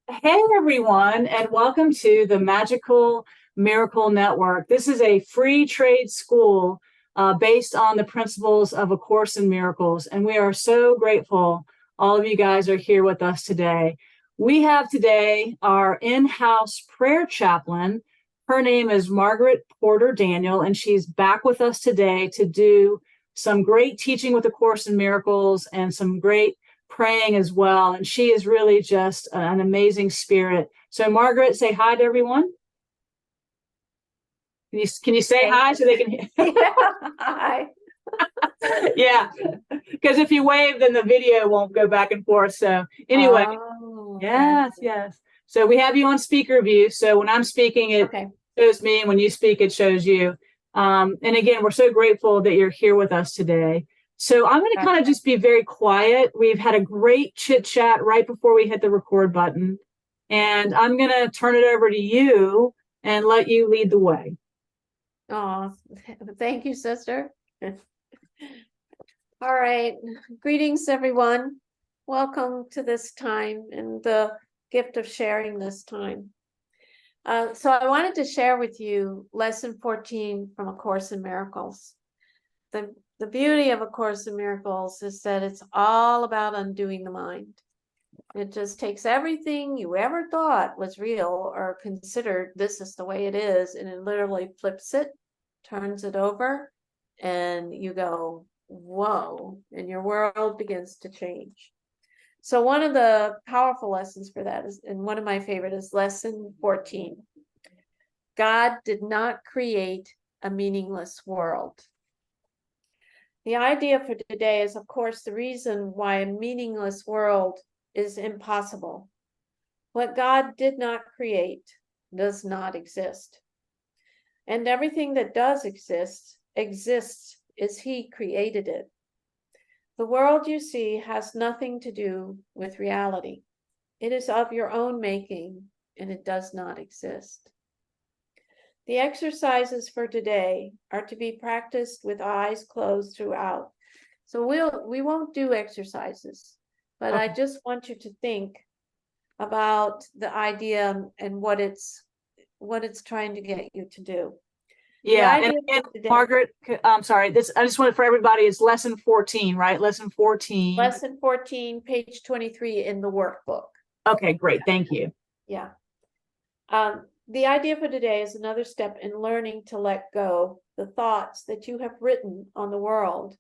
Hey everyone, and welcome to the Magical Miracle Network. This is a free trade school based on the principles of A Course in Miracles, and we are so grateful all of you guys are here with us today. We have today our in-house prayer chaplain. Her name is Margaret Porter Daniel, and she's back with us today to do some great teaching with A Course in Miracles and some great praying as well. And she is really just an amazing spirit. So Margaret, say hi to everyone. Can you say hi so they can hear? Yeah, hi. Yeah, because if you wave, then the video won't go back and forth. So anyway, Okay. yes. So we have you on speaker view. So when I'm speaking, it shows me, and when you speak, it shows you. And again, we're so grateful that you're here with us today. So I'm going to kind of just be very quiet. We've had a great chit chat right before we hit the record button. And I'm going to turn it over to you and let you lead the way. Oh, thank you, sister. All right. Greetings, everyone. Welcome to this time and the gift of sharing this time. So I wanted to share with you lesson 14 from A Course in Miracles. The beauty of A Course in Miracles is that it's all about undoing the mind. It just takes everything you ever thought was real or considered this is the way it is, and it literally flips it, turns it over, and you go, whoa, and your world begins to change. So one of the powerful lessons for that is, and one of my favorite, is lesson 14. God did not create a meaningless world. The idea for today is, of course, the reason why a meaningless world is impossible. What God did not create does not exist. And everything that does exist exists as He created it. The world you see has nothing to do with reality. It is of your own making, and it does not exist. The exercises for today are to be practiced with eyes closed throughout. So we won't do exercises, but I just want you to think about the idea and what it's trying to get you to do. Yeah, and Margaret, I'm sorry. I just wanted for everybody. It's lesson 14, right? Lesson 14. Lesson 14, page 23 in the workbook. Okay, great. Thank you. Yeah. The idea for today is another step in learning to let go the thoughts that you have written on the world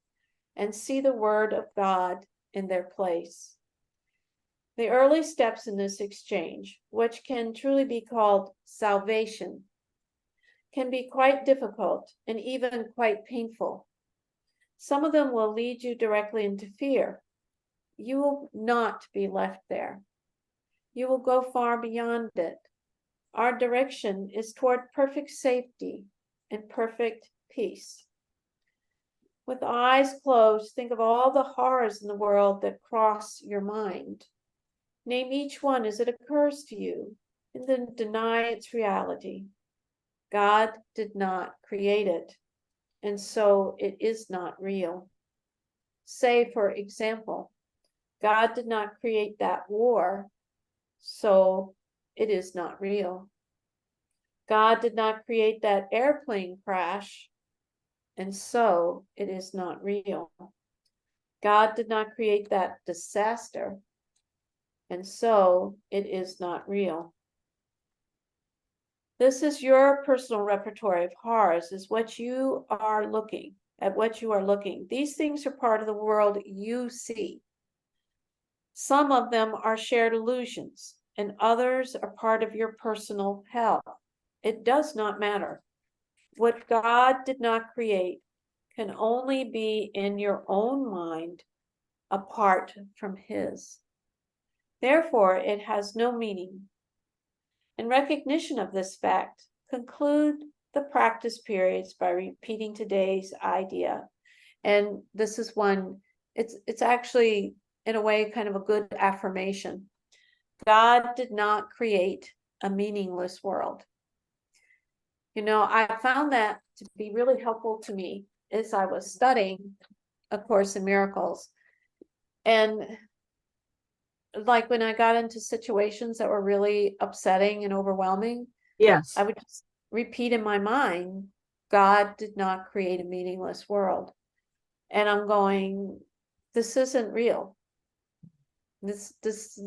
and see the word of God in their place. The early steps in this exchange, which can truly be called salvation, can be quite difficult and even quite painful. Some of them will lead you directly into fear. You will not be left there. You will go far beyond it. Our direction is toward perfect safety and perfect peace. With eyes closed, think of all the horrors in the world that cross your mind. Name each one as it occurs to you, and then deny its reality. God did not create it, and so it is not real. Say, for example, God did not create that war, so it is not real. God did not create that airplane crash, and so it is not real. God did not create that disaster, and so it is not real. This is your personal repertoire of horrors, is what you are looking at, what you are looking. These things are part of the world you see. Some of them are shared illusions, and others are part of your personal hell. It does not matter. What God did not create can only be in your own mind apart from His. Therefore, it has no meaning. In recognition of this fact, conclude the practice periods by repeating today's idea. And this is one, it's actually, in a way, kind of a good affirmation. God did not create a meaningless world. You know, I found that to be really helpful to me as I was studying A Course in Miracles. And like when I got into situations that were really upsetting and overwhelming, Yes. I would just repeat in my mind, God did not create a meaningless world. And I'm going, this isn't real. This is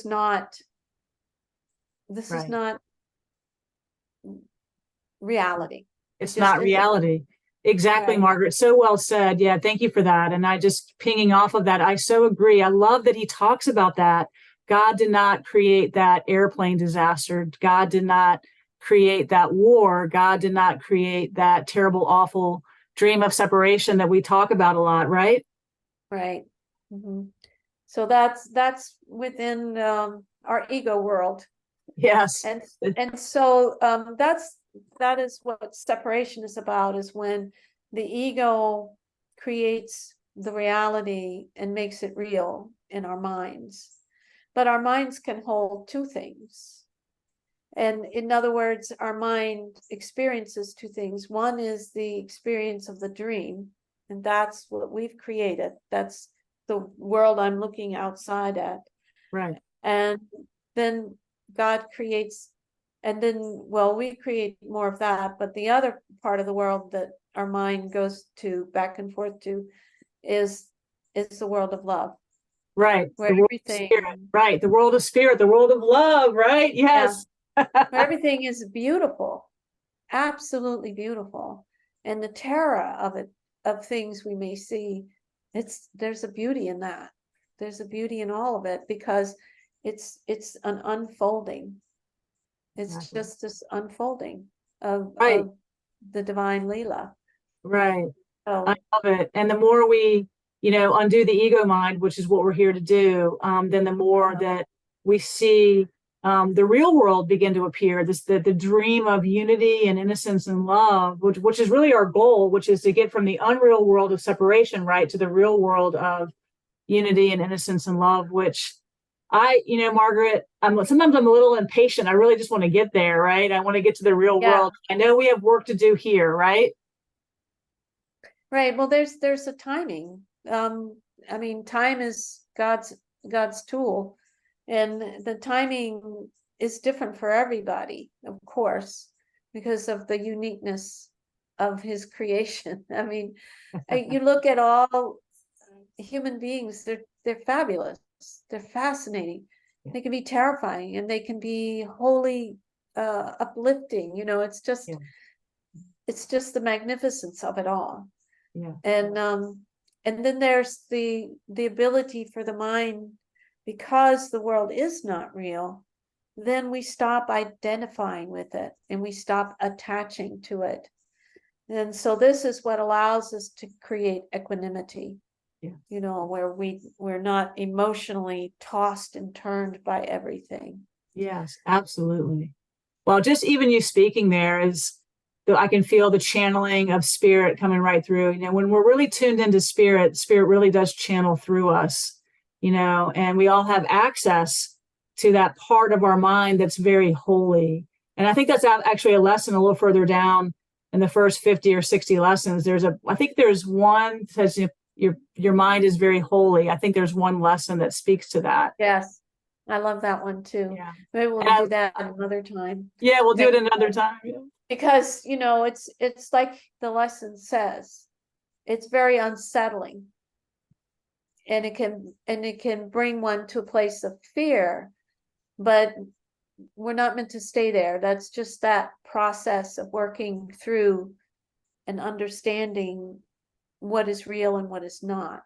not Right. reality. It's Just not isn't. reality. Exactly, Right. Margaret. So well said. Yeah, thank you for that. And I just pinging off of that, I so agree. I love that he talks about that. God did not create that airplane disaster. God did not create that war. God did not create that terrible, awful dream of separation that we talk about a lot, right? Right. So that's within our ego world. Yes. And so that is what separation is about, is when the ego creates the reality and makes it real in our minds. But our minds can hold two things. And in other words, our mind experiences two things. One is the experience of the dream, and that's what we've created. That's the world I'm looking outside at. Right. And then God creates, and then, well, we create more of that, but the other part of the world that our mind goes to back and forth to is the world of love. Right. Where The world of everything, spirit. Right. The world of spirit, the world of love, right? Yes. where everything is beautiful, absolutely beautiful. And the terror of it, of things we may see, there's a beauty in that. There's a beauty in all of it, because it's an unfolding. It's Exactly. just this unfolding of Right. the divine Leela. Right. I So love it. And the more we, undo the ego mind, which is what we're here to do, then the more that we see the real world begin to appear. The dream of unity and innocence and love, which is really our goal, which is to get from the unreal world of separation, right, to the real world of unity and innocence and love. Which Margaret, sometimes I'm a little impatient. I really just want to get there, right? I want to get to the real yeah, world. I know we have work to do here, right? right. Well, there's a timing. I mean, time is God's tool, and the timing is different for everybody, of course, because of the uniqueness of his creation. I mean, you look at all human beings, they're fabulous, they're fascinating, they can be terrifying, and they can be wholly uplifting. Yeah. It's just the magnificence of it all. Yeah. And then there's the ability for the mind, because the world is not real, then we stop identifying with it and we stop attaching to it. And so this is what allows us to create equanimity. Yeah. Where we're not emotionally tossed and turned by everything. Yes, absolutely. Well, just even you speaking there I can feel the channeling of spirit coming right through. When we're really tuned into spirit, spirit really does channel through us, and we all have access to that part of our mind that's very holy. And I think that's actually a lesson a little further down in the first 50 or 60 lessons. I think there's one that says your mind is very holy. I think there's one lesson that speaks to that. Yes, I love that one too. Yeah. Maybe we'll do that another time. Yeah, we'll do it another time. Yeah. Because it's like the lesson says, it's very unsettling, and it can bring one to a place of fear, but we're not meant to stay there. That's just that process of working through and understanding what is real and what is not.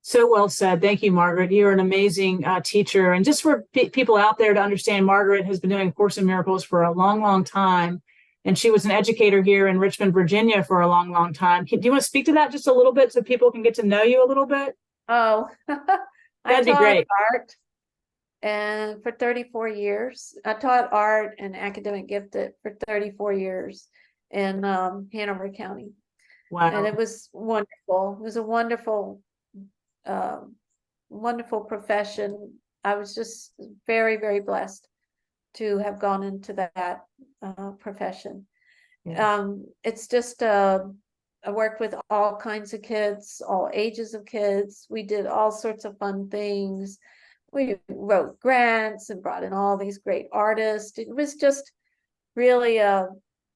So well said. Thank you, Margaret. You're an amazing teacher. And just for people out there to understand, Margaret has been doing Course in Miracles for a long, long time. And she was an educator here in Richmond, Virginia for a long, long time. Do you want to speak to that just a little bit so people can get to know you a little bit? Oh, That'd be great. Art, and for 34 years. I taught art and academic gifted for 34 years in Hanover County. Wow. And it was wonderful. It was a wonderful wonderful profession. I was just very, very blessed to have gone into that profession. Yeah. It's just a I worked with all kinds of kids, all ages of kids. We did all sorts of fun things. We wrote grants and brought in all these great artists. It was just really a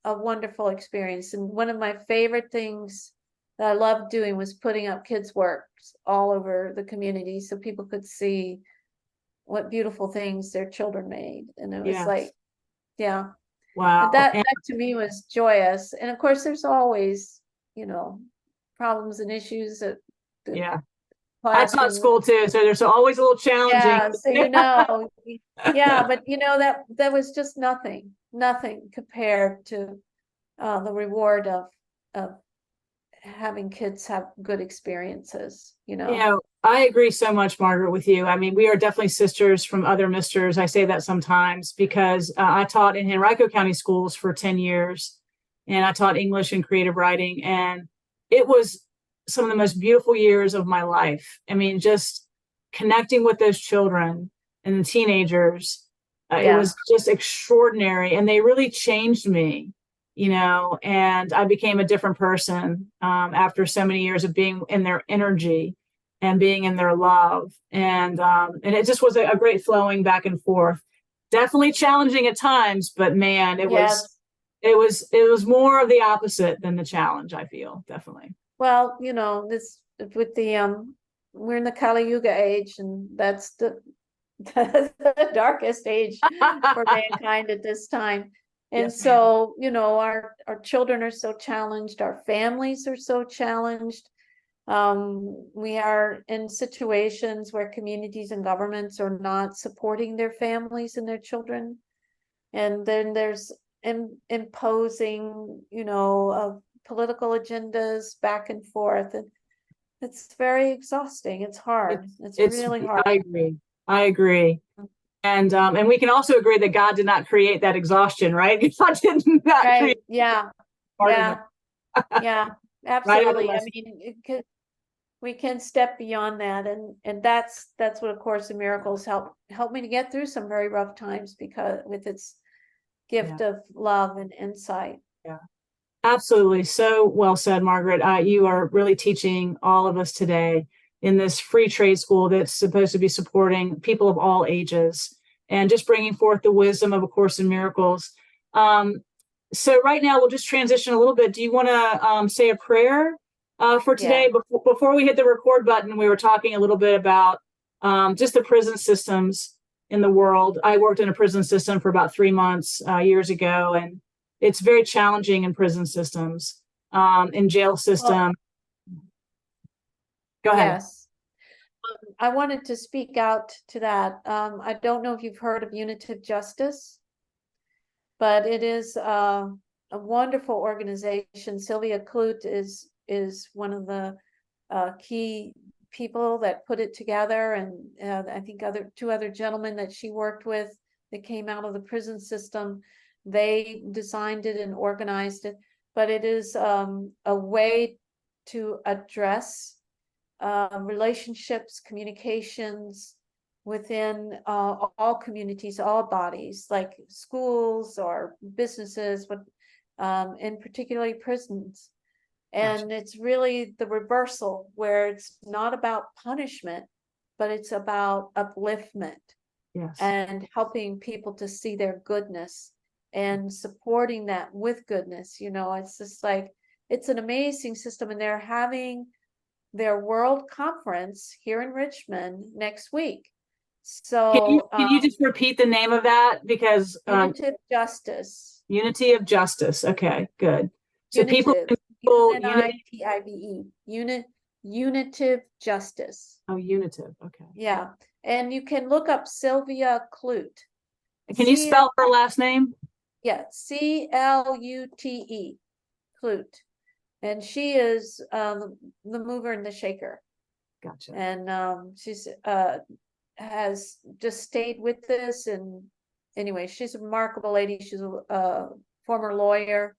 wonderful experience. And one of my favorite things that I loved doing was putting up kids' works all over the community so people could see what beautiful things their children made. And it was Yes. like, yeah. Wow. But that to me was joyous. And of course, there's always, problems and issues at the Yeah. I taught classroom. school too, so there's always a little challenging. Yeah, so yeah, but that was just nothing compared to the reward of having kids have good experiences, I agree so much, Margaret, with you. I mean, we are definitely sisters from other misters. I say that sometimes because I taught in Henrico County schools for 10 years, and I taught English and creative writing, and it was some of the most beautiful years of my life. I mean, just connecting with those children and the teenagers, it was just extraordinary, and they really changed me. And I became a different person after so many years of being in their energy and being in their love. And it just was a great flowing back and forth. Definitely challenging at times, but man, it was more of the opposite than the challenge, I feel, definitely. Well, this with the we're in the Kali Yuga age, and that's the darkest age for mankind at this time. And Yes, so, our children are so challenged, our families are so challenged. We are in situations where communities and governments are not supporting their families and their children. And then there's imposing, political agendas back and forth. And it's very exhausting. It's hard. It's really hard. I agree. And we can also agree that God did not create that exhaustion, right? God did not create. Yeah, absolutely. I mean, we can step beyond that, and that's what A Course in Miracles helped me to get through some very rough times, because with its gift of love and insight. Yeah, absolutely. So well said, Margaret. You are really teaching all of us today in this free trade school that's supposed to be supporting people of all ages and just bringing forth the wisdom of A Course in Miracles. So right now we'll just transition a little bit. Do you want to say a prayer for today? Before we hit the record button, we were talking a little bit about just the prison systems in the world. I worked in a prison system for about 3 months years ago, and it's very challenging in prison systems, in jail system. Go ahead. Yes. I wanted to speak out to that. I don't know if you've heard of Unitive Justice, but it is a wonderful organization. Sylvia Clute is one of the key people that put it together, and I think two other gentlemen that she worked with that came out of the prison system. They designed it and organized it, but it is a way to address relationships, communications within all communities, all bodies, like schools or businesses, but in particularly prisons. And it's really the reversal, where it's not about punishment, but it's about upliftment. And helping people to see their goodness and supporting that with goodness. It's just like, it's an amazing system, and they're having their world conference here in Richmond next week. So can you just repeat the name of that? Because Unitive Justice. Unity of Justice. Okay, good. So Unitive, Unitive, Unitive Justice. Oh, Unitive. Okay. Yeah. And you can look up Sylvia Clute. Can you spell her last name? Yeah, Clute, Clute. And she is the mover and the shaker. Gotcha. And she's has just stayed with this. And anyway, she's a remarkable lady. She's a former lawyer,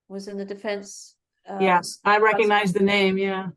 was in the defense. Yes, I recognize the name. Yeah.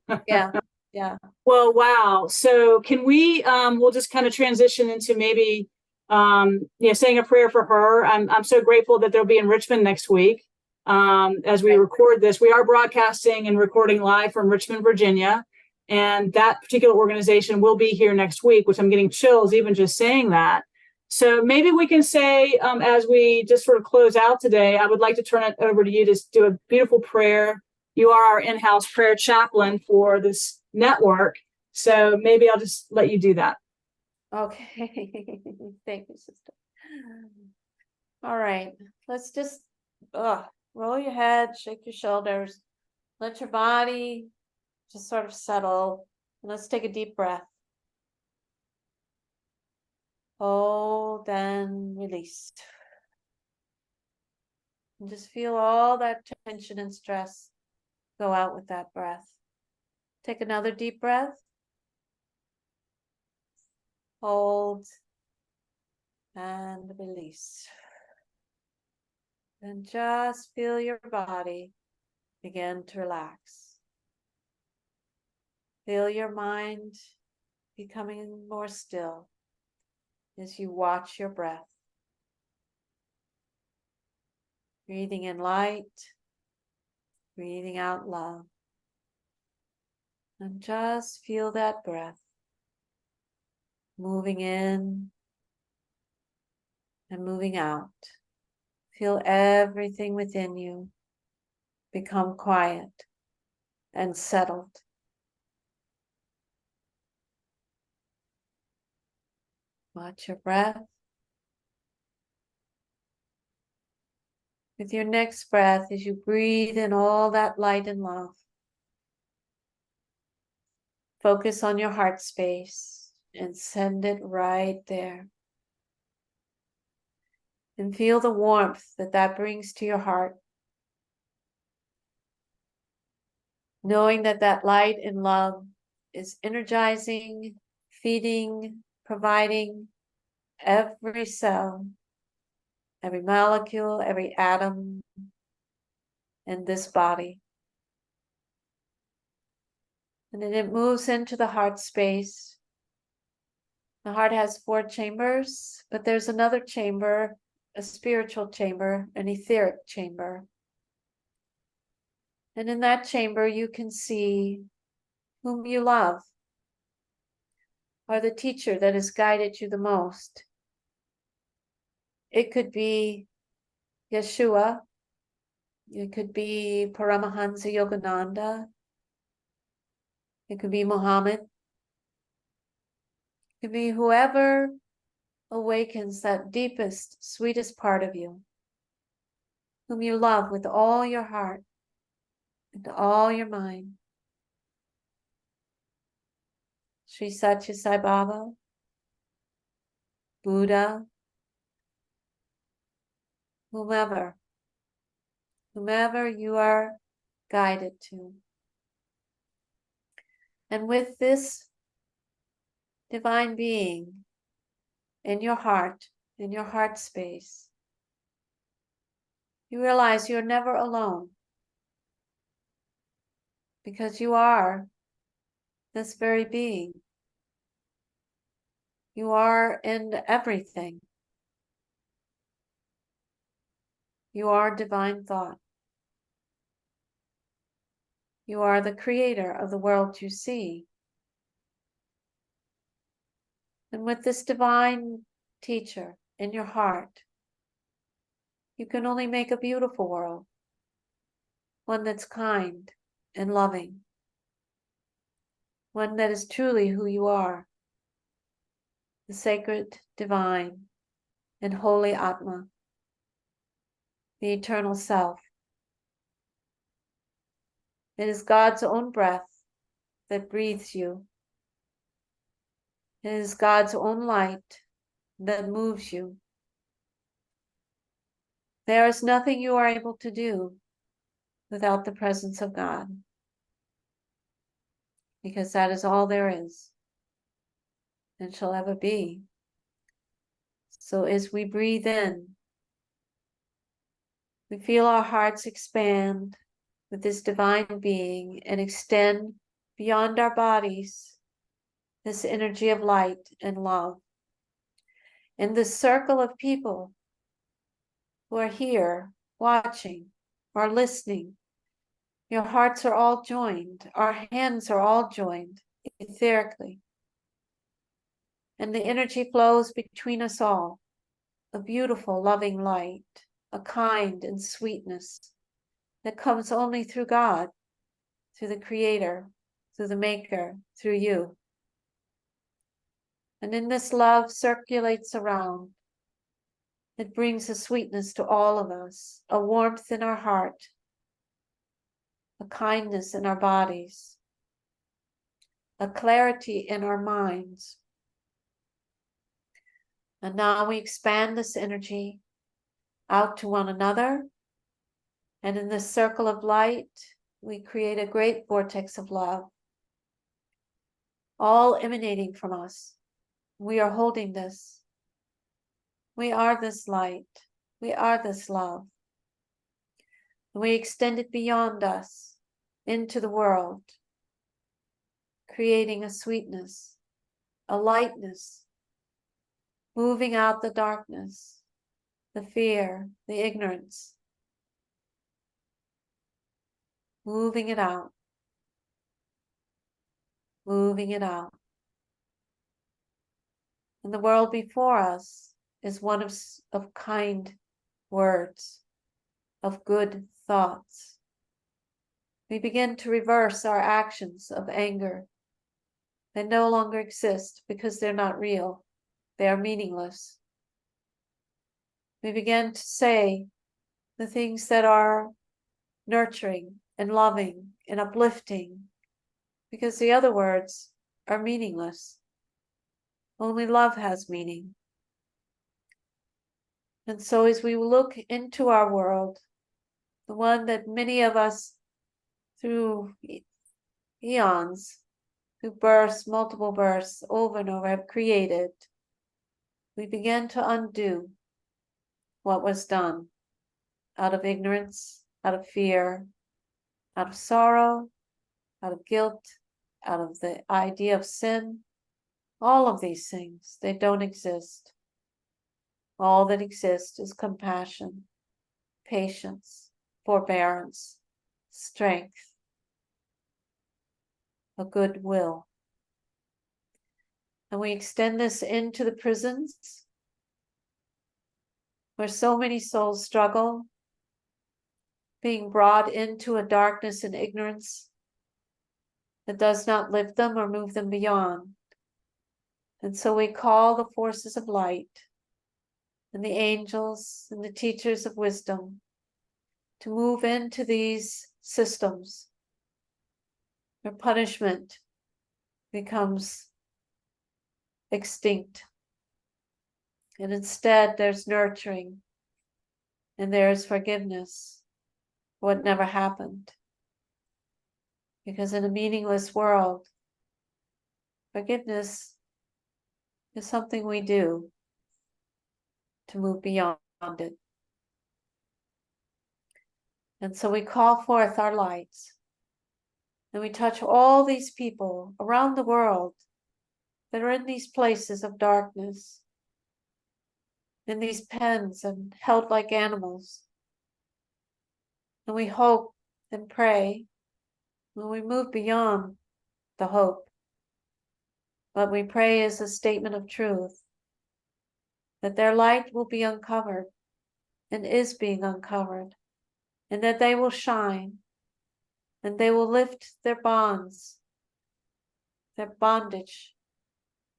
Yeah. Well, wow. So can we, we'll just kind of transition into maybe, saying a prayer for her. I'm so grateful that they'll be in Richmond next week. as we record this. We are broadcasting and recording live from Richmond, Virginia. And that particular organization will be here next week, which I'm getting chills even just saying that. So maybe we can say, as we just sort of close out today, I would like to turn it over to you to do a beautiful prayer. You are our in-house prayer chaplain for this network. So maybe I'll just let you do that. Okay. Thank you, sister. All right. Let's just roll your head, shake your shoulders, let your body just sort of settle. And let's take a deep breath. Hold and release. And just feel all that tension and stress go out with that breath. Take another deep breath. Hold and release. And just feel your body begin to relax. Feel your mind becoming more still as you watch your breath. Breathing in light, breathing out love. And just feel that breath moving in and moving out. Feel everything within you become quiet and settled. Watch your breath. With your next breath, as you breathe in all that light and love, focus on your heart space and send it right there. And feel the warmth that brings to your heart. Knowing that light and love is energizing, feeding, providing every cell, every molecule, every atom in this body. And then it moves into the heart space. The heart has 4 chambers, but there's another chamber, a spiritual chamber, an etheric chamber. And in that chamber, you can see whom you love, or the teacher that has guided you the most. It could be Yeshua. It could be Paramahansa Yogananda. It could be Muhammad. It could be whoever awakens that deepest, sweetest part of you, whom you love with all your heart and all your mind. Sri Satya Sai Baba, Buddha, whomever you are guided to. And with this divine being in your heart space, you realize you're never alone, because you are this very being. You are in everything. You are divine thought. You are the creator of the world you see. And with this divine teacher in your heart, you can only make a beautiful world, one that's kind and loving, one that is truly who you are, the sacred, divine, and holy Atma, the eternal self. It is God's own breath that breathes you. It is God's own light that moves you. There is nothing you are able to do without the presence of God, because that is all there is and shall ever be. So as we breathe in, we feel our hearts expand with this divine being and extend beyond our bodies this energy of light and love. And this circle of people who are here watching are listening. Your hearts are all joined. Our hands are all joined etherically. And the energy flows between us all, a beautiful, loving light, a kind and sweetness that comes only through God, through the Creator, through the Maker, through you. And in this love circulates around. It brings a sweetness to all of us, a warmth in our heart, a kindness in our bodies, a clarity in our minds. And now we expand this energy out to one another. And in this circle of light, we create a great vortex of love, all emanating from us. We are holding this. We are this light. We are this love. We extend it beyond us into the world, creating a sweetness, a lightness, moving out the darkness, the fear, the ignorance, moving it out, moving it out. And the world before us is one of kind words, of good thoughts. We begin to reverse our actions of anger. They no longer exist because they're not real. They are meaningless. We begin to say the things that are nurturing and loving and uplifting because the other words are meaningless. Only love has meaning. And so as we look into our world, the one that many of us through eons, through births, multiple births, over and over have created, we begin to undo what was done out of ignorance, out of fear, out of sorrow, out of guilt, out of the idea of sin. All of these things, they don't exist. All that exists is compassion, patience, forbearance, strength, a good will. And we extend this into the prisons where so many souls struggle, being brought into a darkness and ignorance that does not lift them or move them beyond. And so we call the forces of light and the angels and the teachers of wisdom to move into these systems where punishment becomes extinct. And instead there's nurturing and there's forgiveness for what never happened. Because in a meaningless world, forgiveness is something we do to move beyond it. And so we call forth our lights and we touch all these people around the world that are in these places of darkness, in these pens and held like animals. And we hope and pray when we move beyond the hope. What we pray is a statement of truth, that their light will be uncovered and is being uncovered, and that they will shine, and they will lift their bonds, their bondage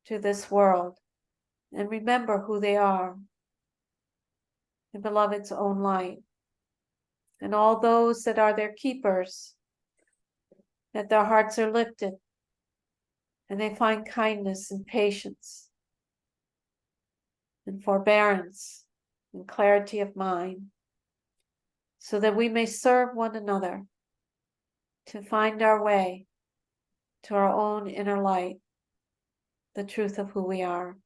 to this world, and remember who they are, the beloved's own light, and all those that are their keepers, that their hearts are lifted, and they find kindness and patience, and forbearance, and clarity of mind, so that we may serve one another to find our way to our own inner light, the truth of who we are.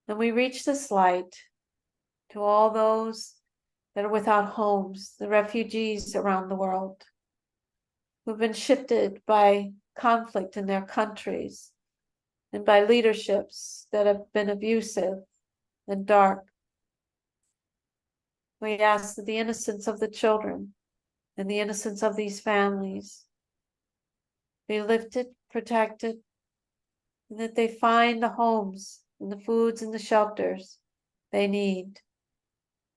And we reach this light to all those that are without homes, the refugees around the world, who've been shifted by conflict in their countries and by leaderships that have been abusive and dark. We ask that the innocence of the children and the innocence of these families be lifted, protected, and that they find the homes and the foods and the shelters they need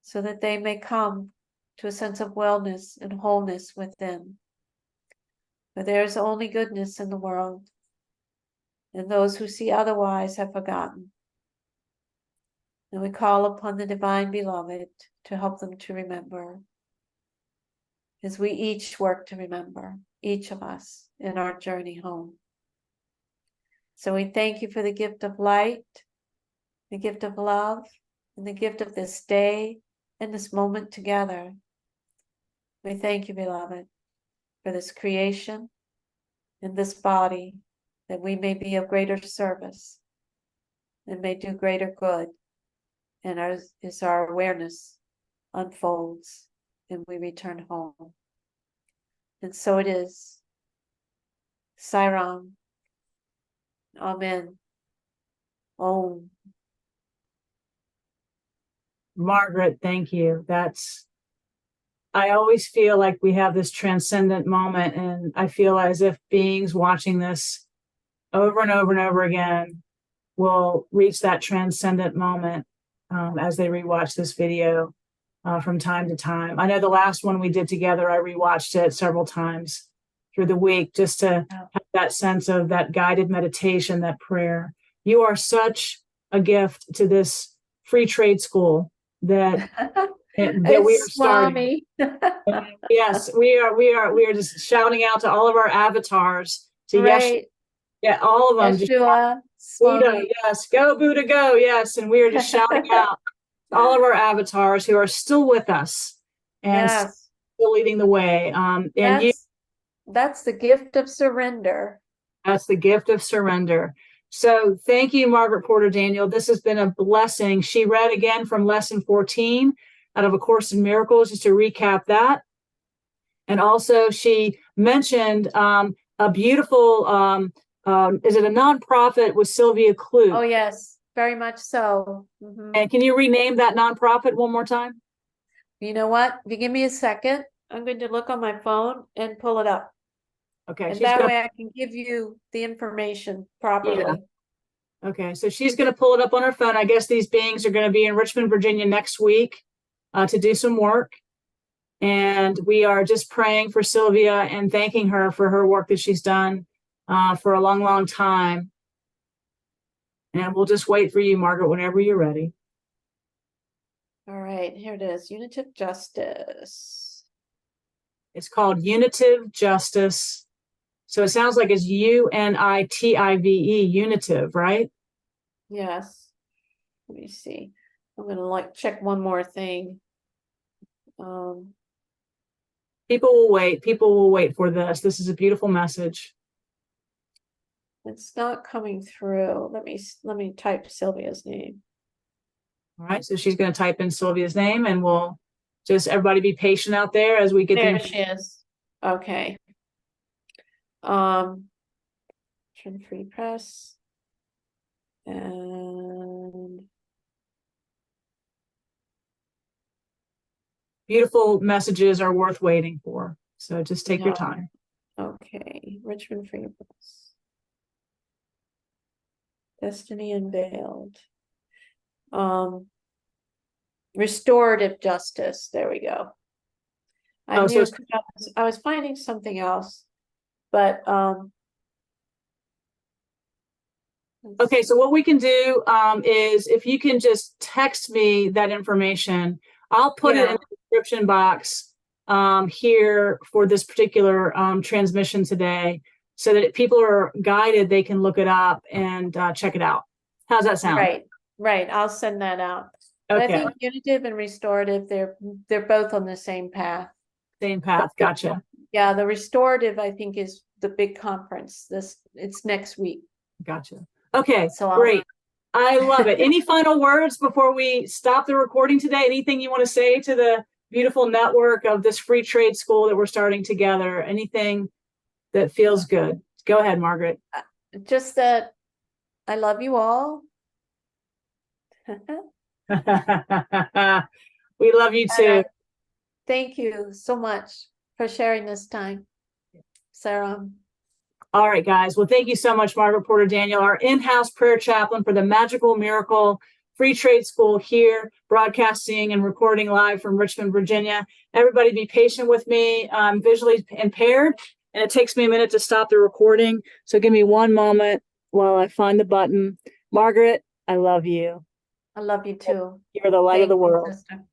so that they may come to a sense of wellness and wholeness within. For there is only goodness in the world, and those who see otherwise have forgotten. And we call upon the divine beloved to help them to remember, as we each work to remember, each of us in our journey home. So we thank you for the gift of light, the gift of love, and the gift of this day and this moment together. We thank you, beloved, for this creation and this body, that we may be of greater service and may do greater good. And as our awareness unfolds and we return home. And so it is. Sairam. Amen. Om. Margaret, thank you. I always feel like we have this transcendent moment, and I feel as if beings watching this over and over and over again will reach that transcendent moment as they rewatch this video from time to time. I know the last one we did together, I rewatched it several times through the week just to have that sense of that guided meditation, that prayer. You are such a gift to this free trade school that we are starting. Yes, we are just shouting out to all of our avatars to Right. yeah, all of them. Yeshua, Buddha, yes, go Buddha, go, yes, and we are just shouting out to all of our avatars who are still with us and Yes. still leading the way. And that's the gift of surrender. That's the gift of surrender. So thank you, Margaret Porter Daniel. This has been a blessing. She read again from lesson 14 out of A Course in Miracles, just to recap that. And also she mentioned a beautiful, is it a nonprofit with Sylvia Clute? Oh, yes, very much so. And can you rename that nonprofit one more time? You know what? If you give me a second, I'm going to look on my phone and pull it up. Okay. And that way I can give you the information properly. Yeah. Okay, so she's going to pull it up on her phone. I guess these beings are going to be in Richmond, Virginia next week to do some work. And we are just praying for Sylvia and thanking her for her work that she's done for a long, long time. And we'll just wait for you, Margaret, whenever you're ready. All right, here it is. Unitive Justice. It's called Unitive Justice. So it sounds like it's UNITIVE, Unitive, right? Yes. Let me see. I'm going to check one more thing. People will wait. People will wait for this. This is a beautiful message. It's not coming through. Let me type Sylvia's name. All right, so she's going to type in Sylvia's name, and we'll just everybody be patient out there as we get there. She is. Okay. Turn free press and beautiful messages are worth waiting for. So just take your time. Okay, Richmond Free Press. Destiny Unveiled. Restorative Justice. There we go. I was finding something else, but okay, so what we can do is if you can just text me that information, I'll put it in the description box here for this particular transmission today, so that if people are guided, they can look it up and check it out. How's that sound? Right. I'll send that out. Okay. I think Unitive and Restorative, they're both on the same path. Same path. Gotcha. Yeah, the Restorative, I think, is the big conference. It's next week. Gotcha. Okay, so great. I love it. Any final words before we stop the recording today? Anything you want to say to the beautiful network of this free trade school that we're starting together? Anything that feels good? Go ahead, Margaret. Just that I love you all. We love you too. Thank you so much for sharing this time, Sarah. All right, guys. Well, thank you so much, Margaret Porter Daniel, our in-house prayer chaplain for the Magical Miracle Free Trade School here, broadcasting and recording live from Richmond, Virginia. Everybody be patient with me. I'm visually impaired, and it takes me a minute to stop the recording. So give me one moment while I find the button. Margaret, I love you. I love you too. You're the light of the world. Sister.